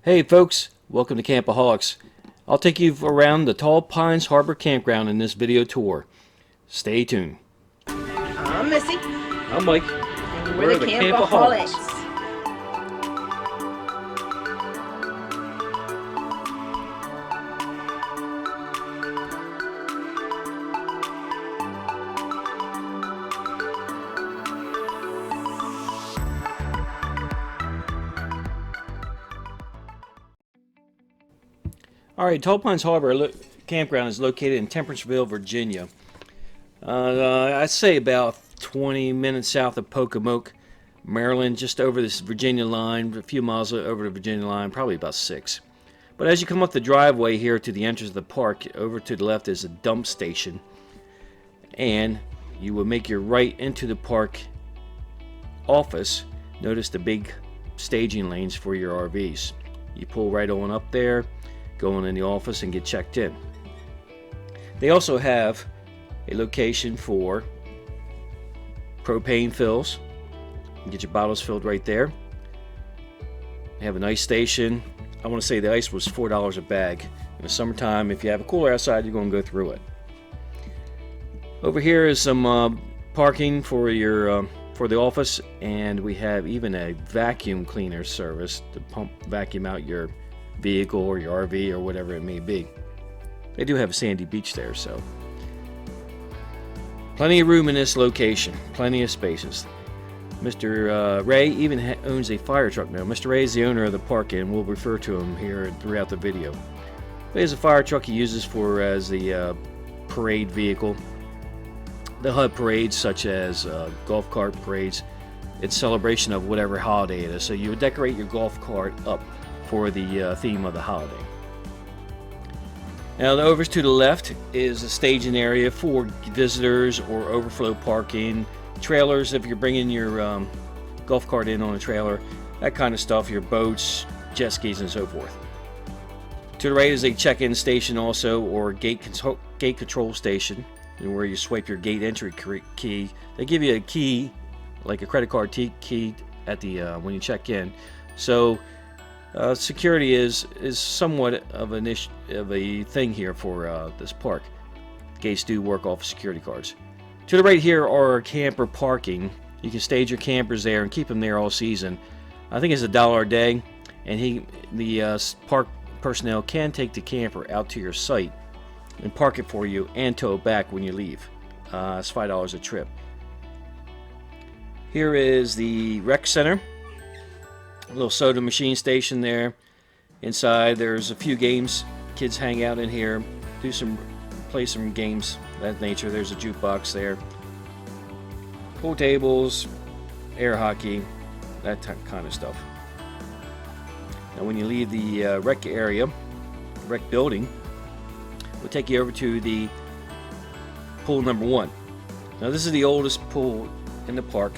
Hey folks, welcome to Campoholics. I'll take you around the Tall Pines Harbor Campground in this video tour. Stay tuned. I'm Missy. I'm Mike. And we're the Campoholics. Alright, Tall Pines Harbor Campground is located in Temperanceville, Virginia. I'd say about 20 minutes south of Pocomoke, Maryland, just over this Virginia line, a few miles over the Virginia line, probably about 6. But as you come up the driveway here to the entrance of the park, over to the left is a dump station. And you will make your right into the park office. Notice the big staging lanes for your RVs. You pull right on up there, go in the office and get checked in. They also have a location for propane fills. You can get your bottles filled right there. They have an ice station. I want to say the ice was $4 a bag. In the summertime, if you have a cooler outside, you're going to go through it. Over here is some parking for your for the office, and we have even a vacuum cleaner service to vacuum out your vehicle or your RV or whatever it may be. They do have a sandy beach there, so plenty of room in this location, plenty of spaces. Mr. Ray even owns a fire truck now. Mr. Ray is the owner of the park, and we'll refer to him here throughout the video. He has a fire truck he uses as the parade vehicle. They'll have parades such as golf cart parades in celebration of whatever holiday it is. So you would decorate your golf cart up for the theme of the holiday. Now over to the left is a staging area for visitors or overflow parking, trailers if you're bringing your golf cart in on a trailer, that kind of stuff, your boats, jet skis and so forth. To the right is a check-in station also, or gate control station, where you swipe your gate entry key. They give you a key, like a credit card key at the when you check in. So security is somewhat of a thing here for this park. Gates do work off security cards. To the right here are camper parking. You can stage your campers there and keep them there all season. I think it's $1 a day, and the park personnel can take the camper out to your site and park it for you and tow it back when you leave. It's $5 a trip. Here is the rec center. A little soda machine station there. Inside there's a few games. Kids hang out in here, play some games of that nature. There's a jukebox there. Pool tables, air hockey, that kind of stuff. Now when you leave the rec area, rec building, we'll take you over to the pool number 1. Now this is the oldest pool in the park.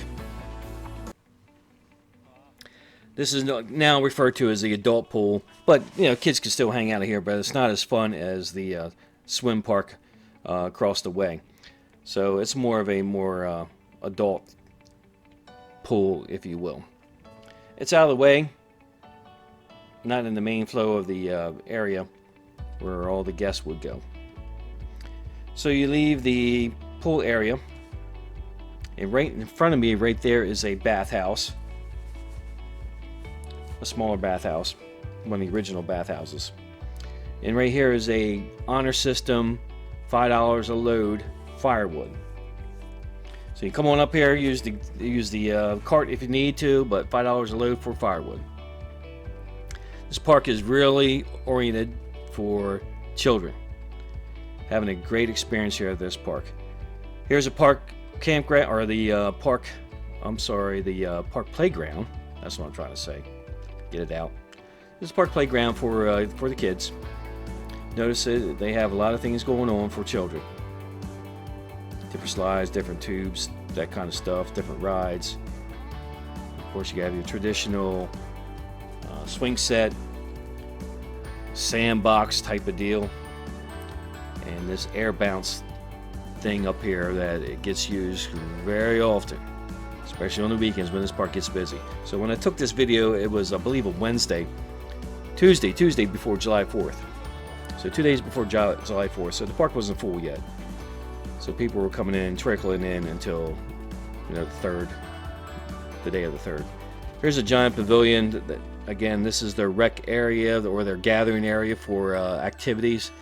This is now referred to as the adult pool, but kids can still hang out here, but it's not as fun as the swim park across the way. So it's more of a adult pool, if you will. It's out of the way, not in the main flow of the area where all the guests would go. So you leave the pool area, and right in front of me, right there, is a bathhouse. A smaller bathhouse, one of the original bathhouses. And right here is a honor system, $5 a load firewood. So you come on up here, use the cart if you need to, but $5 a load for firewood. This park is really oriented for children. Having a great experience here at this park. Here's a park campground, or the park playground. That's what I'm trying to say. Get it out. This is a park playground for the kids. Notice they have a lot of things going on for children. Different slides, different tubes, that kind of stuff, different rides. Of course, you have your traditional swing set, sandbox type of deal, and this air bounce thing up here that it gets used very often, especially on the weekends when this park gets busy. So when I took this video, it was, I believe, a Wednesday, Tuesday before July 4th. So 2 days before July 4th. So the park wasn't full yet. So people were coming in, trickling in until, the day of the 3rd. Here's a giant pavilion. That, again, this is their rec area or their gathering area for activities.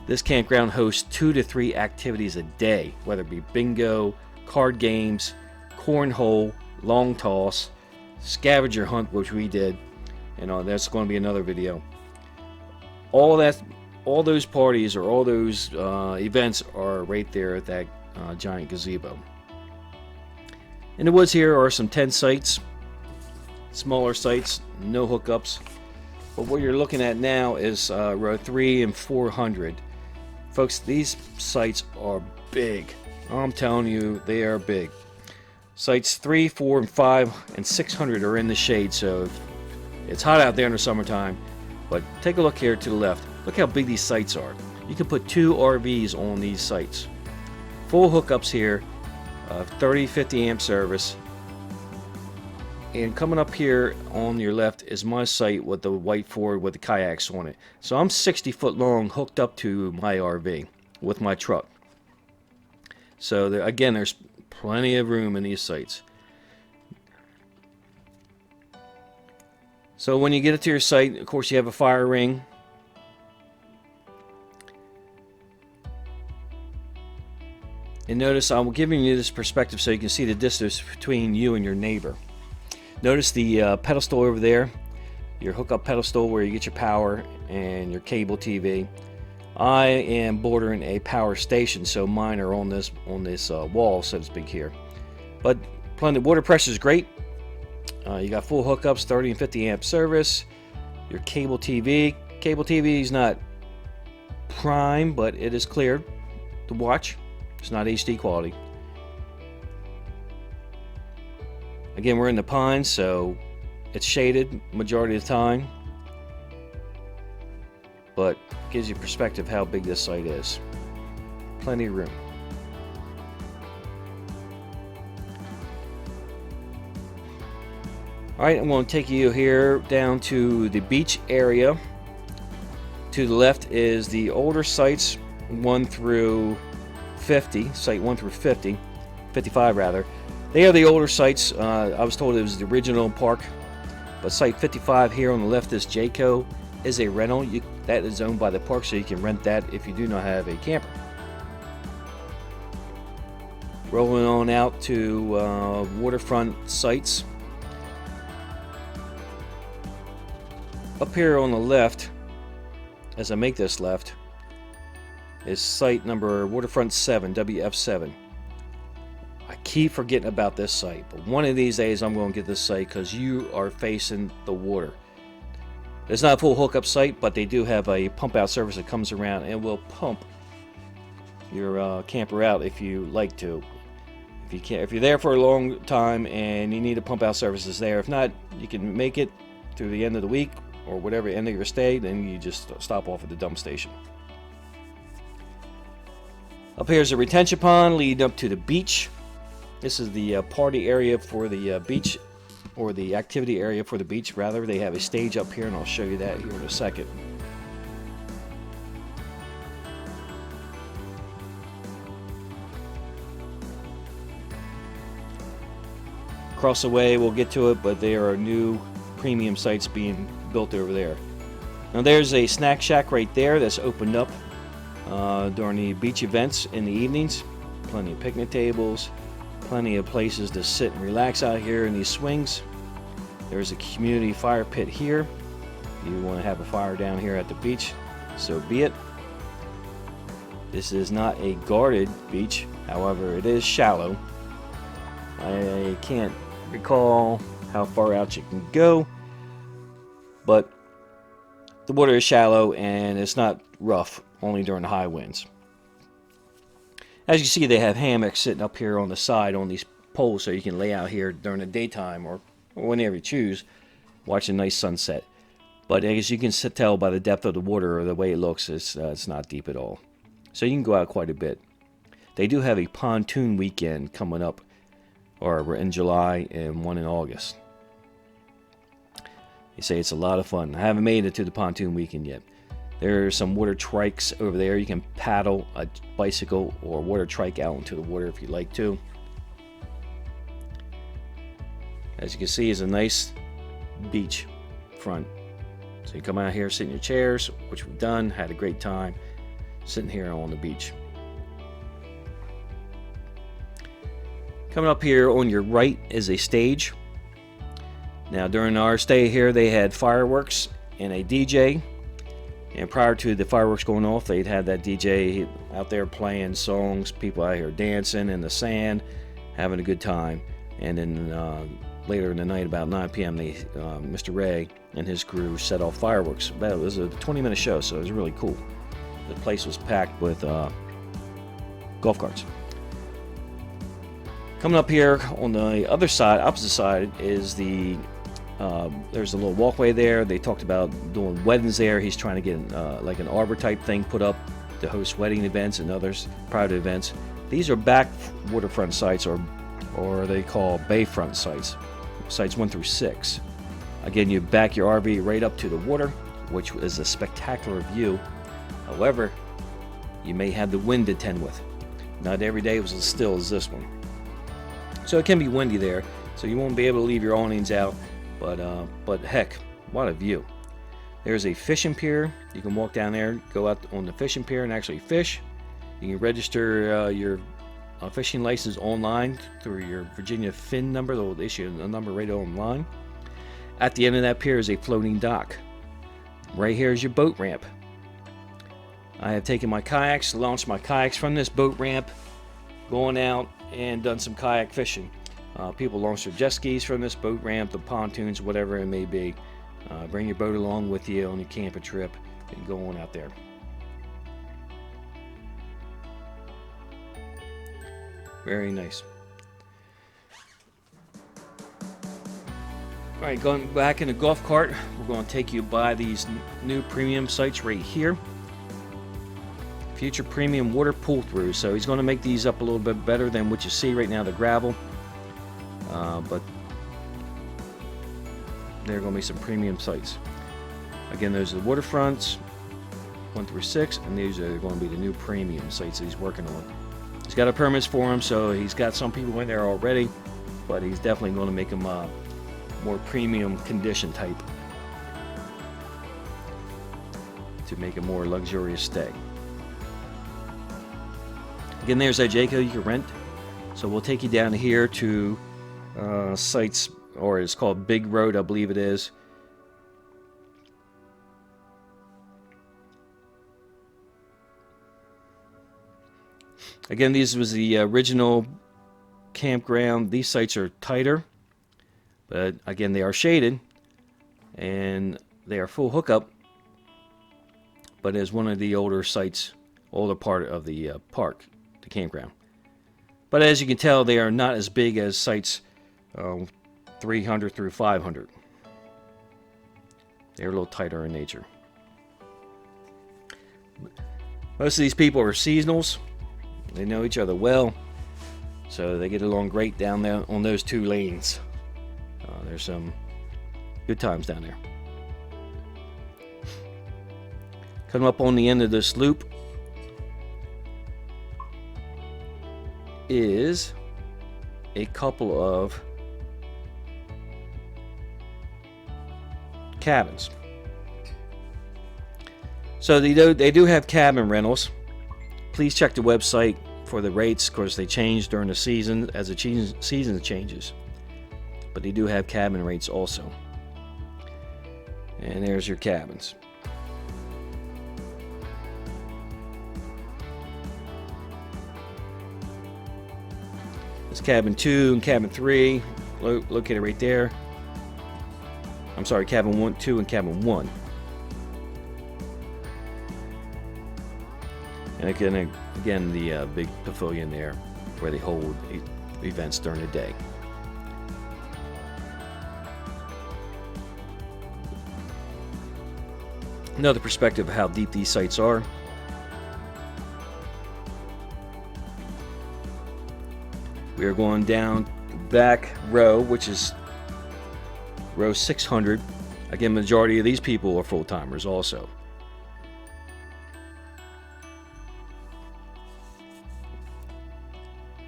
This campground hosts 2 to 3 activities a day, whether it be bingo, card games, cornhole, long toss, scavenger hunt, which we did, and that's going to be another video. All those parties or all those events are right there at that giant gazebo. In the woods here are some tent sites, smaller sites, no hookups. But what you're looking at now is row 3 and 400. Folks, these sites are big. I'm telling you, they are big. Sites 3, 4, and 5, and 600 are in the shade, so it's hot out there in the summertime. But take a look here to the left. Look how big these sites are. You can put 2 RVs on these sites. Full hookups here, 30-50 amp service. And coming up here on your left is my site with the white Ford with the kayaks on it. So I'm 60 foot long hooked up to my RV with my truck. So again, there's plenty of room in these sites. So when you get it to your site, of course you have a fire ring. And notice I'm giving you this perspective so you can see the distance between you and your neighbor. Notice the pedestal over there, your hookup pedestal where you get your power and your cable TV. I am bordering a power station, so mine are on this wall, so to speak here. But plenty. Water pressure is great. You got full hookups, 30 and 50 amp service. Your cable TV. Cable TV is not prime, but it is clear to watch. It's not HD quality. Again, we're in the pines, so it's shaded majority of the time, but gives you perspective how big this site is. Plenty of room. Alright, I'm going to take you here down to the beach area. To the left is the older sites, 1 through 50, site 1 through 50, 55 rather. They are the older sites. I was told it was the original park, but site 55 here on the left, this Jayco, is a rental. That is owned by the park, so you can rent that if you do not have a camper. Rolling on out to waterfront sites. Up here on the left, as I make this left, is site number Waterfront 7, WF7. I keep forgetting about this site, but one of these days I'm going to get this site because you are facing the water. It's not a full hookup site, but they do have a pump out service that comes around and will pump your camper out if you like to. If you're there for a long time and you need a pump out service, it's there. If not, you can make it through the end of the week or whatever end of your stay, then you just stop off at the dump station. Up here is a retention pond leading up to the beach. This is the party area for the beach, or the activity area for the beach rather. They have a stage up here, and I'll show you that here in a second. Across the way, we'll get to it, but there are new premium sites being built over there. Now there's a snack shack right there that's opened up during the beach events in the evenings. Plenty of picnic tables, plenty of places to sit and relax out here in these swings. There's a community fire pit here. If you want to have a fire down here at the beach, so be it. This is not a guarded beach, however it is shallow. I can't recall how far out you can go, but the water is shallow and it's not rough, only during the high winds. As you see, they have hammocks sitting up here on the side on these poles, so you can lay out here during the daytime or whenever you choose, watch a nice sunset. But as you can tell by the depth of the water or the way it looks, it's not deep at all. So you can go out quite a bit. They do have a pontoon weekend coming up, or in July and one in August. They say it's a lot of fun. I haven't made it to the pontoon weekend yet. There are some water trikes over there. You can paddle a bicycle or water trike out into the water if you'd like to. As you can see, it's a nice beach front. So you come out here, sit in your chairs, which we've done, had a great time sitting here on the beach. Coming up here on your right is a stage. Now during our stay here, they had fireworks and a DJ. And prior to the fireworks going off, they'd had that DJ out there playing songs, people out here dancing in the sand, having a good time. And then later in the night, about 9 p.m., Mr. Ray and his crew set off fireworks. It was a 20-minute show, so it was really cool. The place was packed with golf carts. Coming up here on the other side, opposite side, is there's a little walkway there. They talked about doing weddings there. He's trying to get like an arbor type thing put up to host wedding events and others, private events. These are back waterfront sites, or they call bayfront sites 1 through 6. Again, you back your RV right up to the water, which is a spectacular view. However, you may have the wind to tend with. Not every day was as still as this one. So it can be windy there, so you won't be able to leave your awnings out, but heck, what a view. There's a fishing pier. You can walk down there, go out on the fishing pier and actually fish. You can register your fishing license online through your Virginia FIN number. They'll issue a number right online. At the end of that pier is a floating dock. Right here is your boat ramp. I have taken my kayaks, launched my kayaks from this boat ramp, going out and done some kayak fishing. People launch their jet skis from this boat ramp, the pontoons, whatever it may be. Bring your boat along with you on your camping trip and go on out there. Very nice. Alright, going back in the golf cart, we're going to take you by these new premium sites right here. Future premium water pull through. So he's going to make these up a little bit better than what you see right now, the gravel. But there are going to be some premium sites. Again, those are the waterfronts 1 through 6, and these are going to be the new premium sites that he's working on. He's got a permits for them, so he's got some people in there already, but he's definitely going to make them more premium condition type to make a more luxurious stay. Again, there's that Jayco you can rent. So we'll take you down here to sites, or it's called Big Road, I believe it is. Again, these was the original campground. These sites are tighter, but again, they are shaded and they are full hookup, but as one of the older sites, older part of the park, the campground. But as you can tell, they are not as big as sites 300 through 500. They're a little tighter in nature. Most of these people are seasonals. They know each other well, so they get along great down there on those 2 lanes. There's some good times down there. Coming up on the end of this loop is a couple of cabins. So they do have cabin rentals. Please check the website for the rates. Of course, they change during the season as the season changes. But they do have cabin rates also. And there's your cabins. There's cabin 2 and cabin 3 located right there. I'm sorry, cabin 1, 2, and cabin 1. And again, the big pavilion there where they hold events during the day. Another perspective of how deep these sites are. We are going down back row, which is row 600 Again, majority of these people are full-timers also.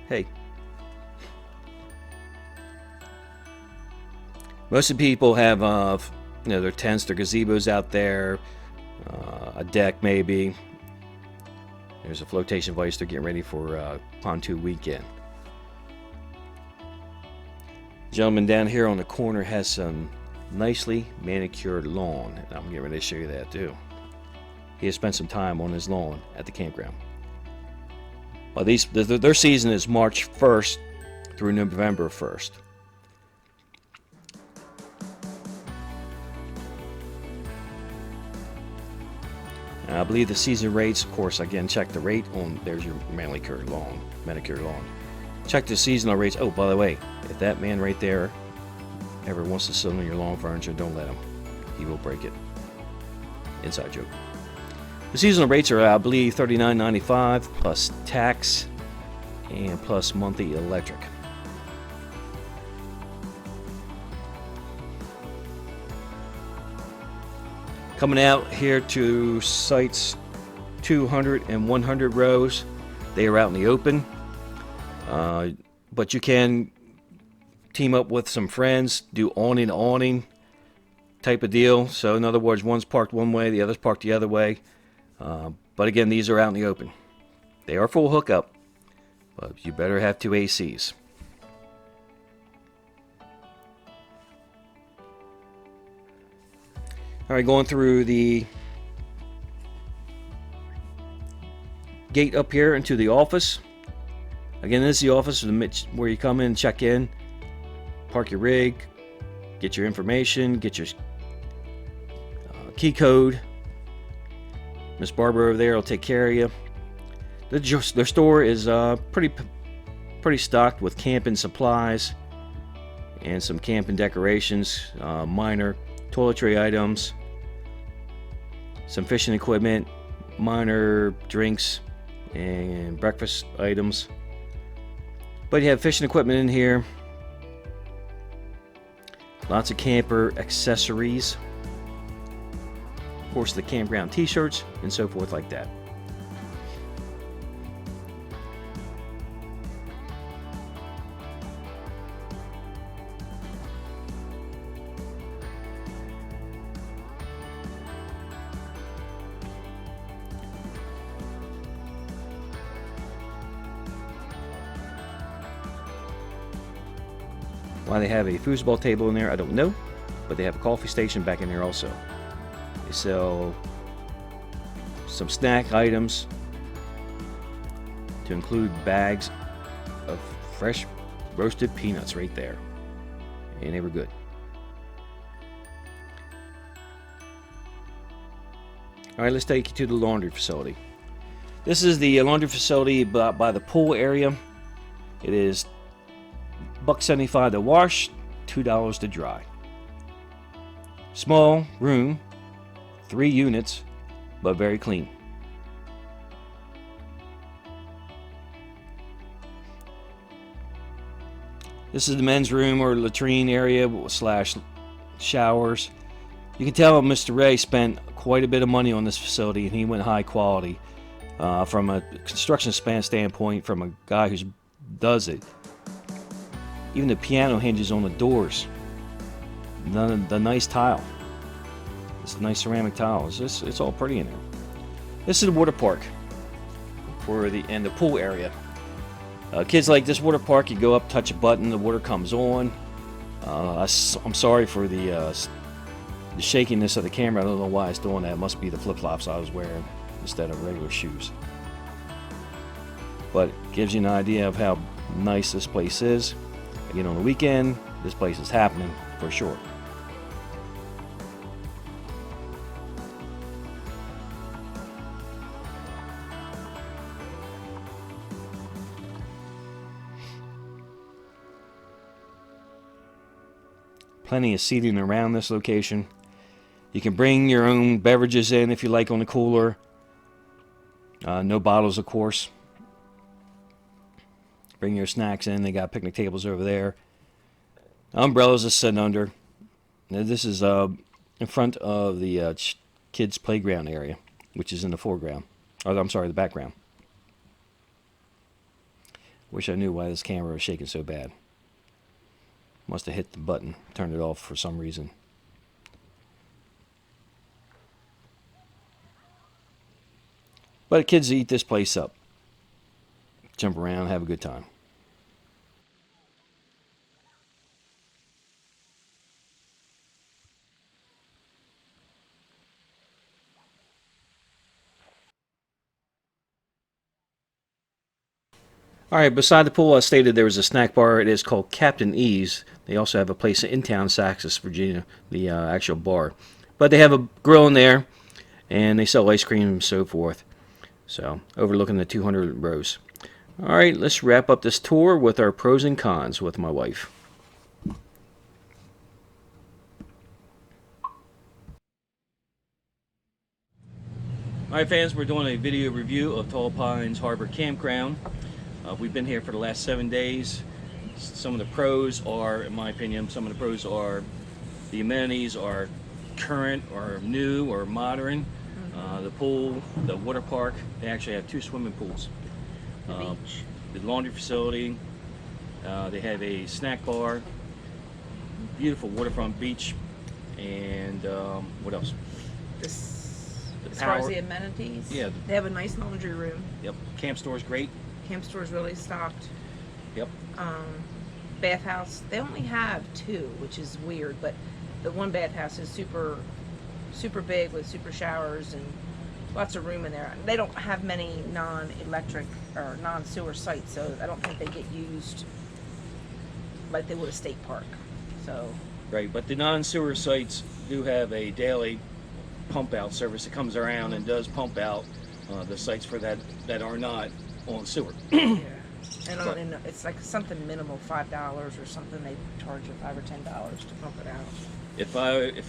Hey. Most of the people have, their tents, their gazebos out there, a deck maybe. There's a flotation device. They're getting ready for pontoon weekend. Gentleman down here on the corner has some nicely manicured lawn. And I'm getting ready to show you that too. He has spent some time on his lawn at the campground. Well, their season is March 1st through November 1st. And I believe the season rates, of course, again, check the rate on, there's your manicured lawn. Check the seasonal rates. Oh, by the way, if that man right there ever wants to sit on your lawn furniture, don't let him. He will break it. Inside joke. The seasonal rates are, I believe, $39.95 plus tax and plus monthly electric. Coming out here to sites 200 and 100 rows. They are out in the open. But you can team up with some friends, do awning type of deal. So in other words, one's parked one way, the other's parked the other way. But again, these are out in the open. They are full hookup, but you better have 2 ACs. All right, going through the gate up here into the office. Again, this is the office where you come in, check in, park your rig, get your information, get your key code. Miss Barbara over there will take care of you. Their store is pretty stocked with camping supplies and some camping decorations, minor toiletry items, some fishing equipment, minor drinks, and breakfast items. But you have fishing equipment in here, lots of camper accessories, of course the campground t-shirts and so forth like that. Why they have a foosball table in there, I don't know, but they have a coffee station back in there also. They sell some snack items to include bags of fresh roasted peanuts right there, and they were good. All right, let's take you to the laundry facility. This is the laundry facility by the pool area. It is $1.75 to wash, $2 to dry. Small room, 3 units, but very clean. This is the men's room or latrine area slash showers. You can tell Mr. Ray spent quite a bit of money on this facility, and he went high quality. From a construction standpoint, from a guy who does it. Even the piano hinges on the doors. The nice tile. It's a nice ceramic tile. It's all pretty in there. This is the water park and the pool area. Kids like this water park, you go up, touch a button, the water comes on. I'm sorry for the shakiness of the camera. I don't know why it's doing that. It must be the flip-flops I was wearing instead of regular shoes. But it gives you an idea of how nice this place is. Again, on the weekend, this place is happening for sure. Plenty of seating around this location. You can bring your own beverages in if you like on the cooler. No bottles, of course. Bring your snacks in. They got picnic tables over there. Umbrellas are sitting under. Now, this is in front of the kids' playground area, which is in the foreground. Or, I'm sorry, the background. Wish I knew why this camera was shaking so bad. Must have hit the button, turned it off for some reason. But the kids eat this place up. Jump around, have a good time. All right, beside the pool, I stated there was a snack bar. It is called Captain E's. They also have a place in town, Saxis, Virginia, the actual bar. But they have a grill in there, and they sell ice cream and so forth. So, overlooking the 200 rows. All right, let's wrap up this tour with our pros and cons with my wife. All right, fans, we're doing a video review of Tall Pines Harbor Campground. We've been here for the last 7 days. Some of the pros are, in my opinion, the amenities are current or new or modern. The pool, the water park, they actually have 2 swimming pools. The beach. The laundry facility, they have a snack bar, beautiful waterfront beach, and what else? As far as the amenities, yeah, they have a nice laundry room. Yep, camp store's great. Camp store's really stocked. Yep. Bathhouse, they only have 2, which is weird, but the one bathhouse is super big with super showers and lots of room in there. They don't have many non-electric or non-sewer sites, so I don't think they get used like they would a state park. So right, but the non-sewer sites do have a daily pump out service that comes around and does pump out the sites for that are not on sewer. Yeah. And it's like something minimal, $5 or something. They charge you $5 or $10 to pump it out. If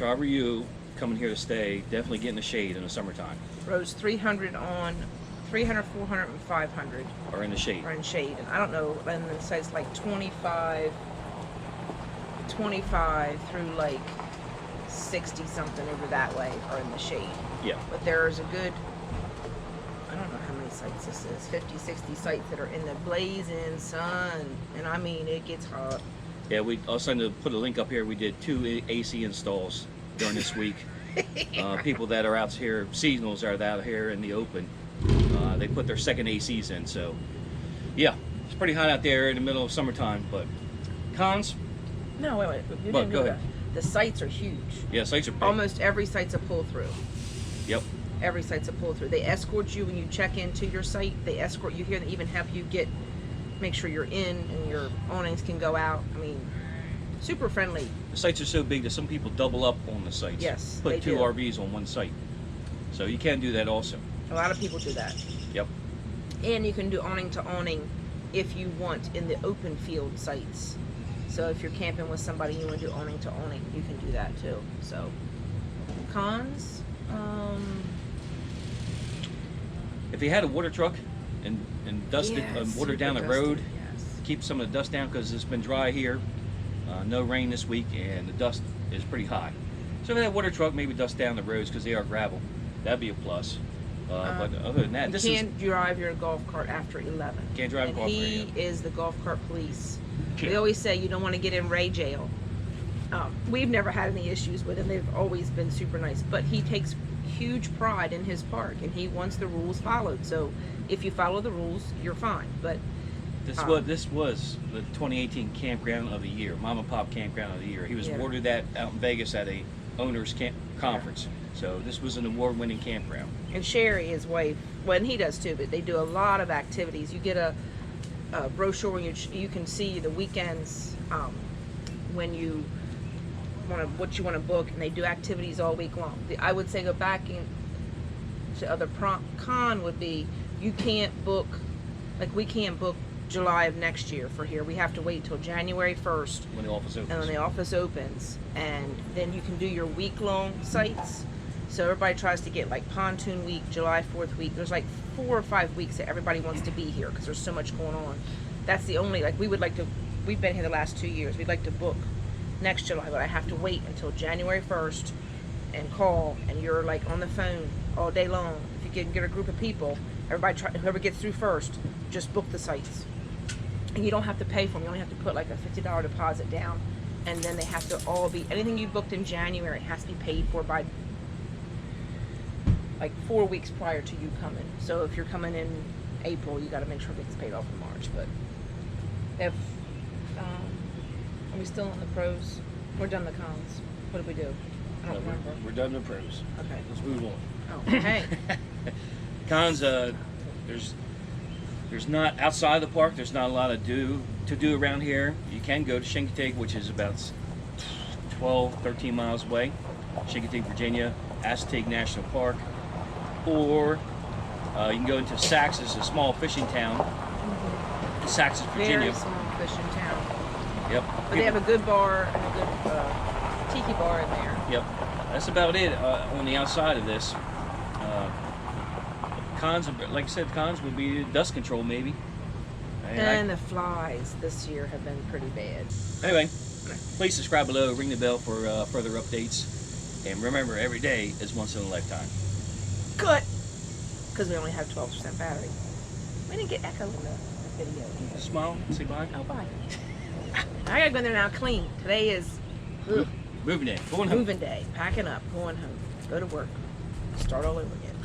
I were you coming here to stay, definitely get in the shade in the summertime. Rows 300, 400, and 500 are in the shade. Are in shade, and I don't know. And it says like 25 through like 60 something over that way are in the shade. Yeah. But there's a good, I don't know how many sites this is, 50, 60 sites that are in the blazing sun, and I mean it gets hot. Yeah, I was trying to put a link up here. We did 2 AC installs during this week. People that are out here, seasonals are out here in the open. They put their second ACs in, so yeah, it's pretty hot out there in the middle of summertime. But cons? No, wait. You What? didn't Go do ahead. that. The sites are huge. Yeah, sites are big. Almost every site's a pull through. Yep. Every site's a pull through. They escort you when you check into your site. They escort you here. They even have you make sure you're in and your awnings can go out. I mean, super friendly. The sites are so big that some people double up on the sites. Yes, Put they 2 do. RVs on one site. So you can do that also. A lot of people do that. Yep. And you can do awning to awning if you want in the open field sites. So if you're camping with somebody and you want to do awning to awning, you can do that too. So cons, If you had a water truck and dusted water down the road, yes. keep some of the dust down because it's been dry here. No rain this week and the dust is pretty high. So if you had a water truck, maybe dust down the roads because they are gravel. That'd be a plus. But other than that, you can't drive your golf cart after 11. Can't drive a golf cart. He is the golf cart police. Yeah. They always say you don't want to get in Ray jail. We've never had any issues with him. They've always been super nice. But he takes huge pride in his park, and he wants the rules followed. So if you follow the rules, you're fine. But this was the 2018 Campground of the Year, Mom and Pop Campground of the Year. He was awarded that out in Vegas at a owners conference. So this was an award-winning campground. And Sherry, his wife, well, and he does too, but they do a lot of activities. You get a brochure and you can see the weekends when you what you want to book, and they do activities all week long. I would say go back to other con would be you can't book, like we can't book July of next year for here. We have to wait till January 1st When the office opens. and when the office opens, and then you can do your week-long sites. So everybody tries to get like pontoon week, July 4th week. There's like 4 or 5 weeks that everybody wants to be here because there's so much going on. That's the only, like we've been here the last 2 years. We'd like to book next July, but I have to wait until January 1st and call, and you're like on the phone all day long. If you can get a group of people, whoever gets through first, just book the sites. And you don't have to pay for them. You only have to put like a $50 deposit down, and then they have to all be, anything you booked in January has to be paid for by like 4 weeks prior to you coming. So if you're coming in April, you got to make sure it gets paid off in March. But if are we still on the pros? We're done the cons. What did we do? I don't remember. We're done the pros. Okay. Let's move on. Oh, okay. Cons, there's not, outside the park, there's not a lot to do around here. You can go to Chincoteague, which is about 13 miles away. Chincoteague, Virginia, Assateague National Park. Or you can go into Sax, it's a small fishing town. Mm-hmm. Sax, Virginia. Very small fishing town. Yep. But they have a good bar and a good tiki bar in there. Yep. That's about it on the outside of this. Cons, like I said, cons would be dust control maybe. And the flies this year have been pretty bad. Anyway, please subscribe below, ring the bell for further updates. And remember, every day is once in a lifetime. Good! Because we only have 12% battery. We didn't get echo in the video either. Smile, say bye. Oh, bye. I gotta go in there now clean. Today is moving day, going home. Moving day. Packing up, going home. Go to work. Start all over again.